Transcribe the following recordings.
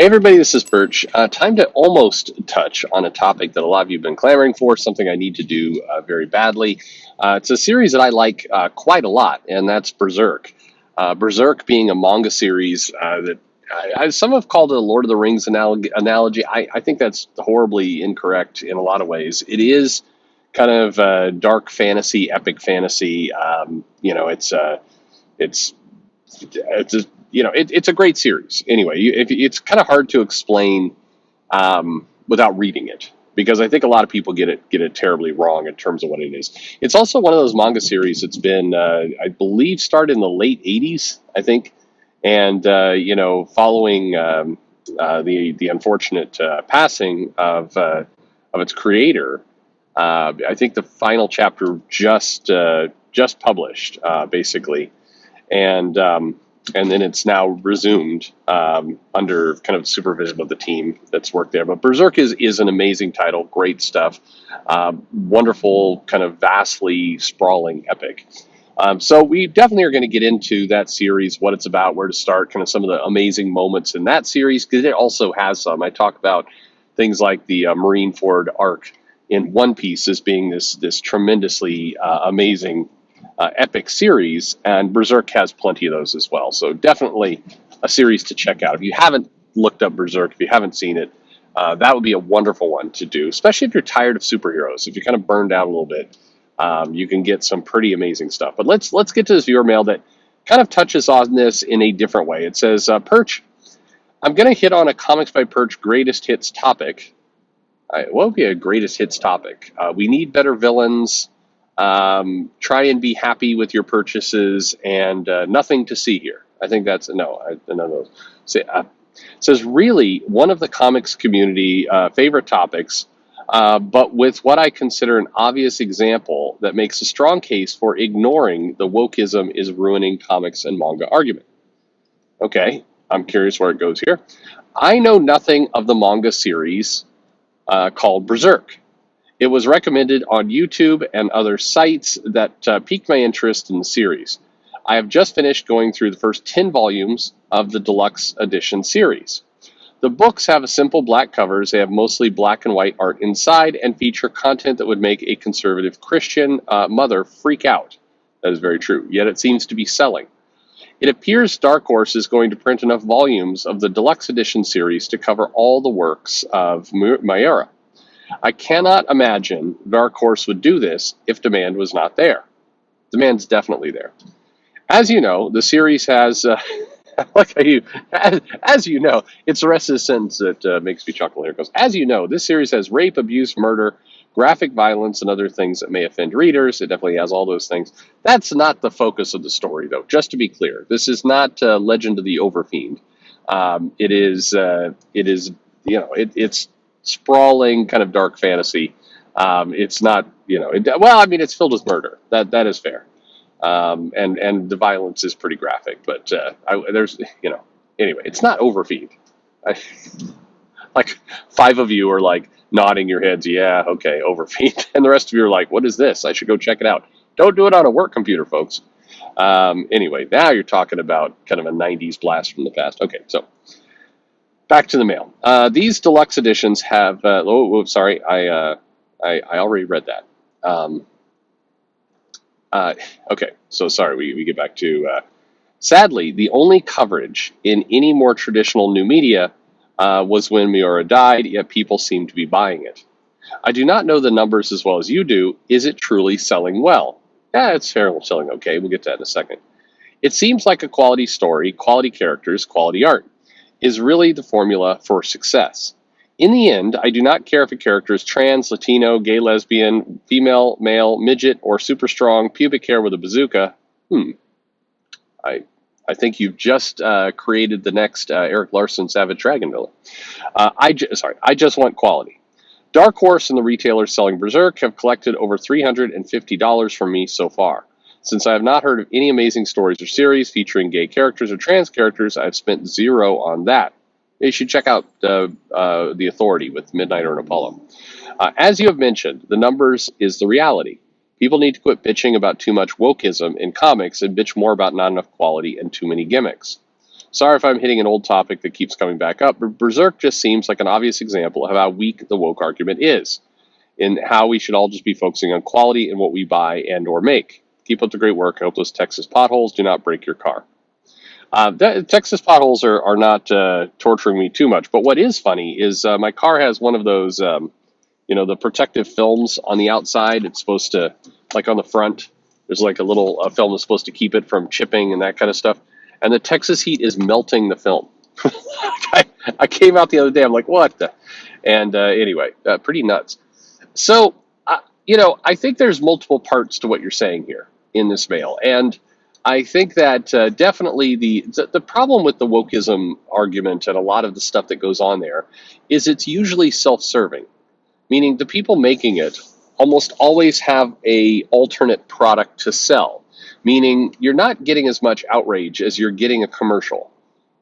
Hey everybody, this is Perch. Time to almost touch on a topic that a lot of you have been clamoring for, something I need to do very badly. It's a series that I like quite a lot, and that's Berserk. Berserk being a manga series that some have called it a Lord of the Rings analogy. I think that's horribly incorrect in a lot of ways. It is kind of dark fantasy, epic fantasy. It's it's a, it's a great series. Anyway, it's kind of hard to explain without reading it because I think a lot of people get it terribly wrong in terms of what it is. It's also one of those manga series that's been, I believe, started in the late '80s, I think, and following the unfortunate passing of its creator. I think the final chapter just published, basically, and then it's now resumed under kind of supervision of the team that's worked there. But Berserk is an amazing title, great stuff, wonderful, kind of vastly sprawling epic. So we definitely are going to get into that series, what it's about, where to start, kind of some of the amazing moments in that series, because it also has some. I talk about things like the Marineford arc in One Piece as being this tremendously amazing epic series, and Berserk has plenty of those as well. So definitely a series to check out. If you haven't looked up Berserk, if you haven't seen it, that would be a wonderful one to do, especially if you're tired of superheroes. If you're kind of burned out a little bit, you can get some pretty amazing stuff. But let's get to this viewer mail that kind of touches on this in a different way. It says, Perch, I'm going to hit on a Comics by Perch greatest hits topic. What would be a greatest hits topic? We need better villains. Try and be happy with your purchases, and nothing to see here. I think that's none of those. Says really one of the comics community favorite topics, but with what I consider an obvious example that makes a strong case for ignoring the wokeism is ruining comics and manga argument. Okay, I'm curious where it goes here. I know nothing of the manga series called Berserk. It was recommended on YouTube and other sites that piqued my interest in the series. I have just finished going through the first 10 volumes of the deluxe edition series. The books have a simple black covers. They have mostly black and white art inside and feature content that would make a conservative Christian mother freak out. That is very true, yet it seems to be selling. It appears Dark Horse is going to print enough volumes of the deluxe edition series to cover all the works of Miura. I cannot imagine Dark Horse would do this if demand was not there. Demand's definitely there. As you know, the series has, like as you know, it's the rest of the sentence that makes me chuckle here. It goes, as you know, this series has rape, abuse, murder, graphic violence, and other things that may offend readers. It definitely has all those things. That's not the focus of the story, though, just to be clear. This is not Legend of the Overfiend. It's sprawling kind of dark fantasy. It's not, it's filled with murder. That is fair. And the violence is pretty graphic, but anyway, it's not Overfeed. Like 5 of you are like nodding your heads, yeah, okay, Overfeed, and the rest of you are like, what is this? I should go check it out. Don't do it on a work computer, folks. Anyway, now you're talking about kind of a 90s blast from the past. Okay, so back to the mail. These deluxe editions have. Sorry, I already read that. Okay, so sorry. We get back to. Sadly, the only coverage in any more traditional new media was when Miura died. Yet people seem to be buying it. I do not know the numbers as well as you do. Is it truly selling well? Yeah, it's fairly selling okay. We'll get to that in a second. It seems like a quality story, quality characters, quality art is really the formula for success. In the end, I do not care if a character is trans, Latino, gay, lesbian, female, male, midget, or super strong, pubic hair with a bazooka. I think you've just created the next Eric Larson Savage Dragon villain. I just want quality. Dark Horse and the retailers selling Berserk have collected over $350 from me so far. Since I have not heard of any amazing stories or series featuring gay characters or trans characters, I've spent zero on that. You should check out The Authority with Midnighter and Apollo. As you have mentioned, the numbers is the reality. People need to quit bitching about too much wokeism in comics and bitch more about not enough quality and too many gimmicks. Sorry if I'm hitting an old topic that keeps coming back up, but Berserk just seems like an obvious example of how weak the woke argument is, in how we should all just be focusing on quality in what we buy and or make. Keep up the great work. I hope those Texas potholes do not break your car. Texas potholes are not torturing me too much, but what is funny is my car has one of those, the protective films on the outside. It's supposed to, like on the front, there's like a little film that's supposed to keep it from chipping and that kind of stuff. And the Texas heat is melting the film. I came out the other day. I'm like, what the? And anyway, pretty nuts. So, I think there's multiple parts to what you're saying here in this mail, and I think that definitely the problem with the wokeism argument and a lot of the stuff that goes on there is it's usually self-serving, meaning the people making it almost always have a alternate product to sell, meaning you're not getting as much outrage as you're getting a commercial.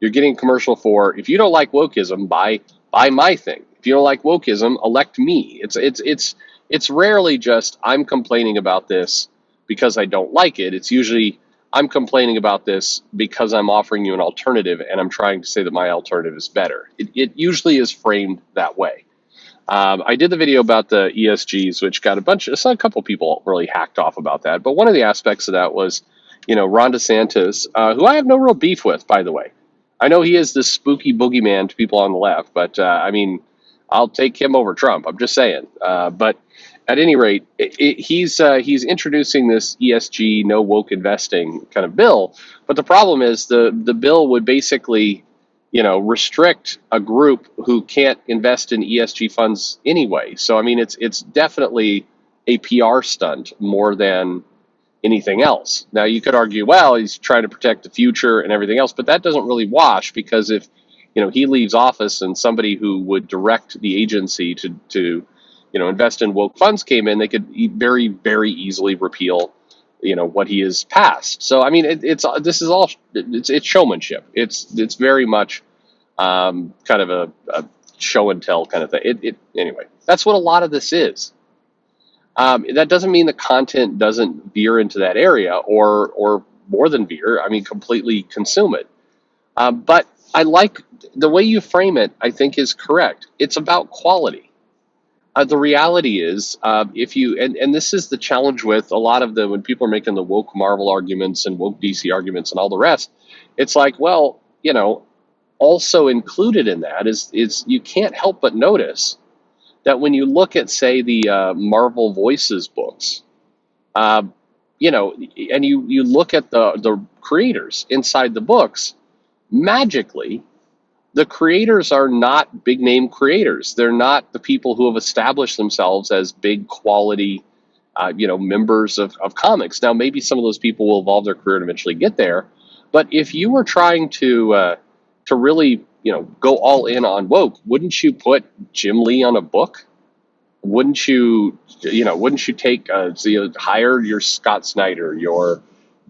You're getting a commercial for, if you don't like wokeism, buy my thing. If you don't like wokeism, elect me. It's rarely just I'm complaining about this because I don't like it. It's usually I'm complaining about this because I'm offering you an alternative and I'm trying to say that my alternative is better. It usually is framed that way. I did the video about the ESGs, which got a couple people really hacked off about that. But one of the aspects of that was, Ron DeSantis, who I have no real beef with, by the way. I know he is this spooky boogeyman to people on the left, but I'll take him over Trump. I'm just saying. But at any rate, he's introducing this ESG, no woke investing kind of bill. But the problem is the bill would basically restrict a group who can't invest in ESG funds anyway. So I mean, it's definitely a PR stunt more than anything else. Now you could argue, well, he's trying to protect the future and everything else, but that doesn't really wash, because if he leaves office and somebody who would direct the agency to invest in woke funds came in, they could very, very easily repeal what he has passed. So I mean, it's showmanship. It's very much kind of a show and tell kind of thing. Anyway, that's what a lot of this is. That doesn't mean the content doesn't veer into that area, or more than veer. I mean, completely consume it. But I like the way you frame it. I think is correct. It's about quality. The reality is, if you and this is the challenge with a lot of when people are making the woke Marvel arguments and woke DC arguments and all the rest, it's like, well, also included in that is you can't help but notice that when you look at, say, the Marvel Voices books, and you look at the creators inside the books, magically, the creators are not big name creators. They're not the people who have established themselves as big quality, members of comics. Now, maybe some of those people will evolve their career and eventually get there. But if you were trying to really, go all in on woke, wouldn't you put Jim Lee on a book? Wouldn't you take, hire your Scott Snyder, your,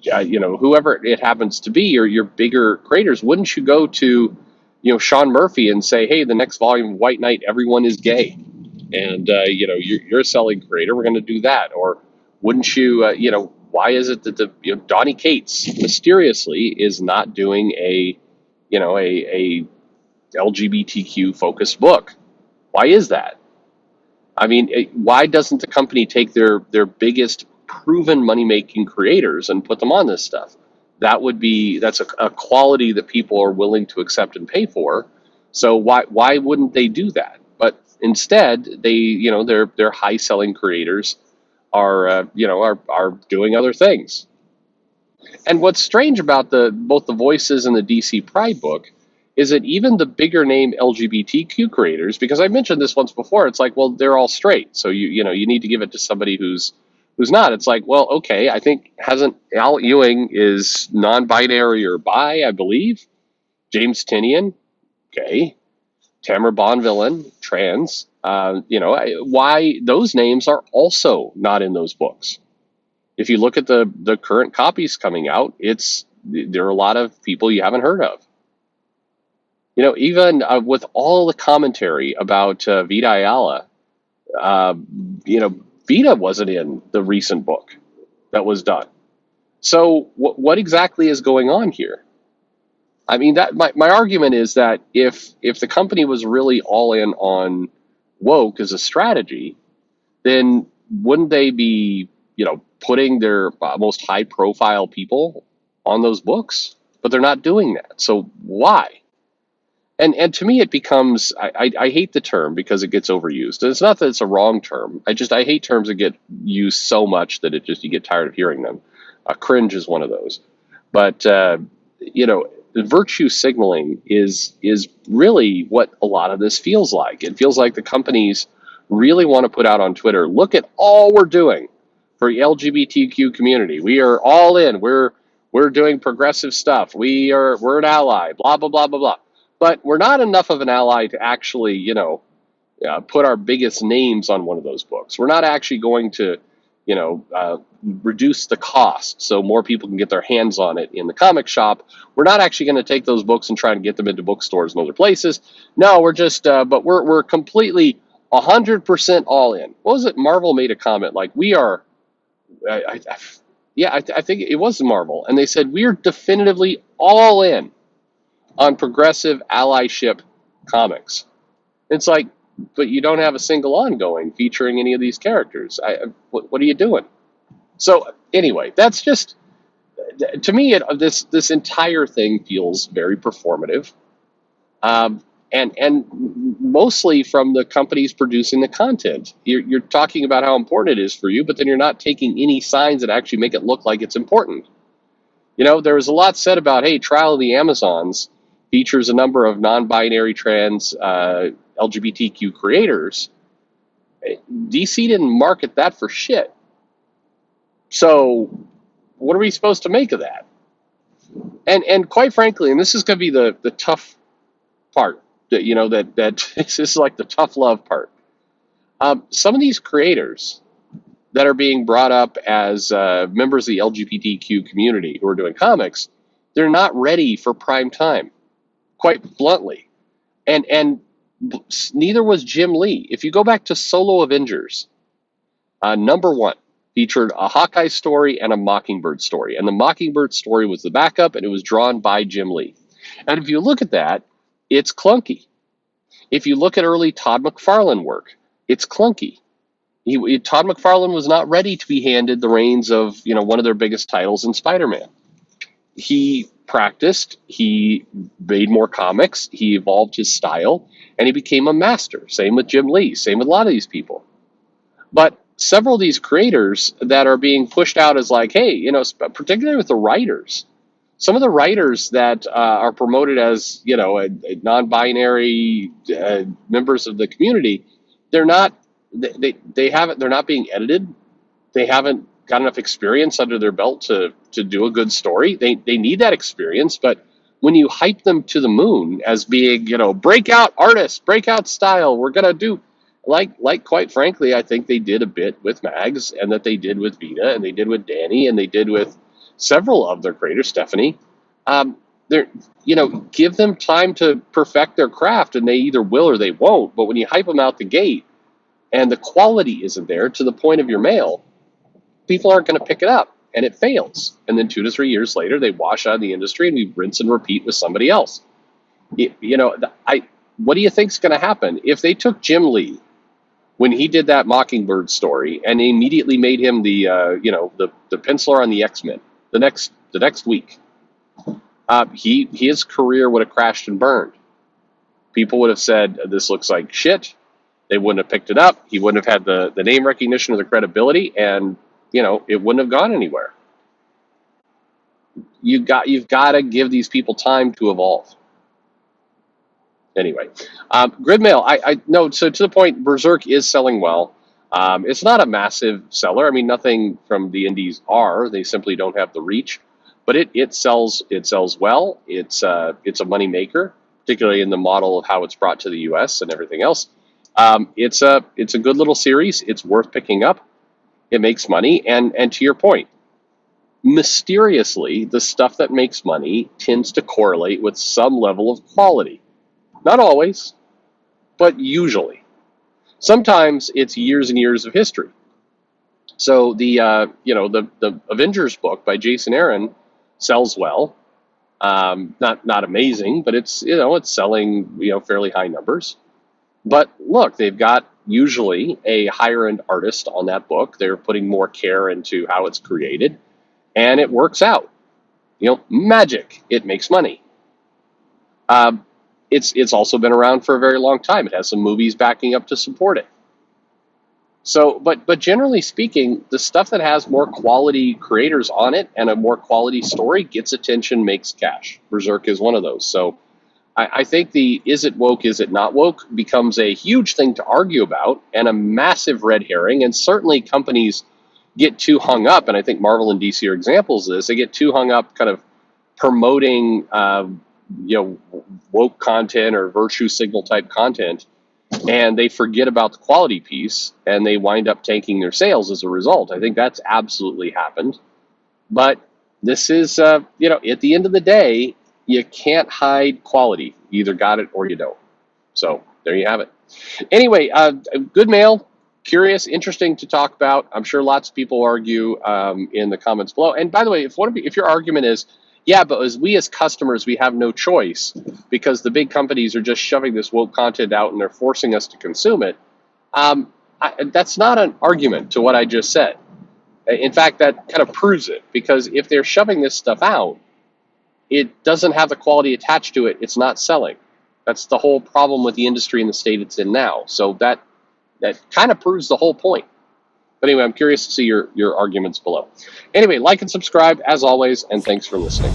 whoever it happens to be, your bigger creators? Wouldn't you go to, Sean Murphy and say, hey, the next volume of White Knight, everyone is gay, and you're a selling creator, we're going to do that? Or wouldn't you, why is it that Donny Cates mysteriously is not doing a LGBTQ focused book? Why is that? I mean, why doesn't the company take their biggest proven money making creators and put them on this stuff? That's a quality that people are willing to accept and pay for. So why wouldn't they do that? But instead, their high selling creators are doing other things. And what's strange about both the Voices and the DC Pride book is that even the bigger name LGBTQ creators, because I mentioned this once before, it's like, well, they're all straight, so you need to give it to somebody who's not. It's like, well, okay, I think hasn't Al Ewing is non-binary or bi, I believe. James Tinian, gay. Tamara Bonvillain, trans. Why those names are also not in those books. If you look at the current copies coming out, there are a lot of people you haven't heard of. Even with all the commentary about Vita Ayala, Vita wasn't in the recent book that was done. So what exactly is going on here? I mean, that my argument is that if the company was really all in on woke as a strategy, then wouldn't they be, putting their most high profile people on those books? But they're not doing that. So why? And to me, it becomes, I hate the term because it gets overused. And it's not that it's a wrong term. I hate terms that get used so much that you get tired of hearing them. Cringe is one of those. But the virtue signaling is really what a lot of this feels like. It feels like the companies really want to put out on Twitter, look at all we're doing for the LGBTQ community. We are all in. We're doing progressive stuff. We're an ally. Blah blah blah blah blah. But we're not enough of an ally to actually, put our biggest names on one of those books. We're not actually going to, reduce the cost so more people can get their hands on it in the comic shop. We're not actually going to take those books and try and get them into bookstores and other places. No, we're just, but we're completely 100% all in. What was it? Marvel made a comment like, we are, I think it was Marvel, and they said we are definitively all in on progressive allyship comics. It's like, but you don't have a single ongoing featuring any of these characters. What are you doing? So anyway, that's just, to me, this entire thing feels very performative, and mostly from the companies producing the content. You're talking about how important it is for you, but then you're not taking any signs that actually make it look like it's important. There was a lot said about, hey, Trial of the Amazons features a number of non-binary trans LGBTQ creators. DC didn't market that for shit. So what are we supposed to make of that? And quite frankly, and this is going to be the tough part, that this is like the tough love part. Some of these creators that are being brought up as members of the LGBTQ community who are doing comics, they're not ready for prime time, quite bluntly. And neither was Jim Lee. If you go back to Solo Avengers, number one featured a Hawkeye story and a Mockingbird story. And the Mockingbird story was the backup, and it was drawn by Jim Lee. And if you look at that, it's clunky. If you look at early Todd McFarlane work, it's clunky. Todd McFarlane was not ready to be handed the reins of one of their biggest titles in Spider-Man. He practiced, he made more comics, he evolved his style, and he became a master. Same with Jim Lee, same with a lot of these people. But several of these creators that are being pushed out as like, hey, particularly with the writers, some of the writers that are promoted as, a non-binary members of the community, they're not being edited. They haven't got enough experience under their belt to do a good story. They need that experience, but when you hype them to the moon as being, breakout artists, breakout style, we're gonna do like quite frankly, I think they did a bit with Mags, and that they did with Vita, and they did with Danny, and they did with several of their creators, Stephanie. They're give them time to perfect their craft, and they either will or they won't. But when you hype them out the gate, and the quality isn't there to the point of your mail, people aren't going to pick it up, and it fails. And then 2 to 3 years later, they wash out of the industry, and we rinse and repeat with somebody else. What do you think's going to happen if they took Jim Lee when he did that Mockingbird story and immediately made him the penciler on the X-Men the next week? His career would have crashed and burned. People would have said, this looks like shit. They wouldn't have picked it up. He wouldn't have had the name recognition or the credibility, and it wouldn't have gone anywhere. You've got to give these people time to evolve. Anyway, Gridmail, I know. So to the point, Berserk is selling well. It's not a massive seller. I mean, nothing from the indies are. They simply don't have the reach. But it sells well. It's a money maker, particularly in the model of how it's brought to the U.S. and everything else. It's a good little series. It's worth picking up. It makes money, and to your point, mysteriously, the stuff that makes money tends to correlate with some level of quality. Not always, but usually. Sometimes it's years and years of history. So the Avengers book by Jason Aaron sells well. Not amazing, but it's selling fairly high numbers. But look, they've got usually a higher end artist on that book. They're putting more care into how it's created, and it works out. Magic. It makes money. Um, it's also been around for a very long time. It has some movies backing up to support it. So, but generally speaking, the stuff that has more quality creators on it and a more quality story gets attention, makes cash. Berserk is one of those. So, I think the is it woke, is it not woke becomes a huge thing to argue about and a massive red herring. And certainly companies get too hung up, and I think Marvel and DC are examples of this. They get too hung up, kind of promoting, woke content or virtue signal type content, and they forget about the quality piece, and they wind up tanking their sales as a result. I think that's absolutely happened. But this is, at the end of the day, you can't hide quality. You either got it or you don't. So there you have it. Anyway, good mail. Curious, interesting to talk about. I'm sure lots of people argue in the comments below. And by the way, if your argument is, yeah, but as customers, we have no choice because the big companies are just shoving this woke content out and they're forcing us to consume it. That's not an argument to what I just said. In fact, that kind of proves it, because if they're shoving this stuff out, it doesn't have the quality attached to it. It's not selling. That's the whole problem with the industry in the state it's in now. So that kind of proves the whole point. But anyway, I'm curious to see your arguments below. Anyway, like and subscribe as always, and thanks for listening.